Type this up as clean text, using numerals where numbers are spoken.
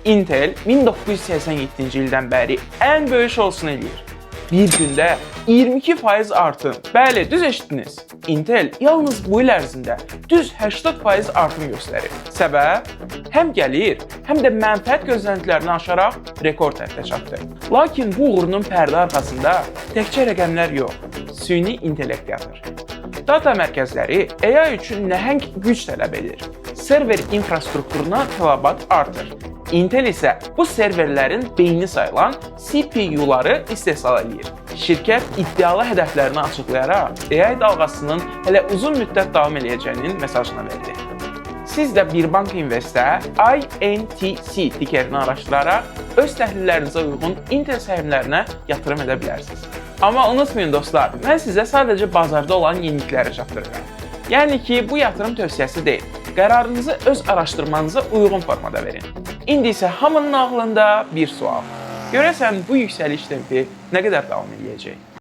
Intel 1987-ci ildən bəri ən böyük şousunu eləyir. Bir gündə 22% artım. Bəli, düz eşitdiniz. Intel yalnız bu il ərzində düz 80% artım göstərir. Səbəb? Həm gəlir, həm də mənfəət gözləntilərini aşaraq rekord həddə çatdı. Lakin bu uğurunun pərdə arxasında təkcə rəqəmlər yox, süni intellekt yatır. Data mərkəzləri AI üçün nəhəng güc tələb edir. Server infrastrukturuna tələbat artır. Intel isə bu serverlərin beyni sayılan CPU-ları istehsal edir. Şirkət iddialı hədəflərini açıqlayaraq AI dalğasının hələ uzun müddət davam edəcəyinin mesajını verdi. Siz də bir bank investə INTC tikerini araşdıraraq öz təhlillərinizə uyğun Intel səhmlərinə yatırım edə bilərsiniz. Amma unutmayın dostlar, mən sizə sadəcə bazarda olan yenilikləri çatdırıram. Yəni ki, bu yatırım tövsiyəsi deyil. Qərarınızı öz araşdırmanıza uyğun formada verin. İndi isə hamının ağlında bir sual. Görəsən bu yüksəliş tempi nə qədər davam edəcək?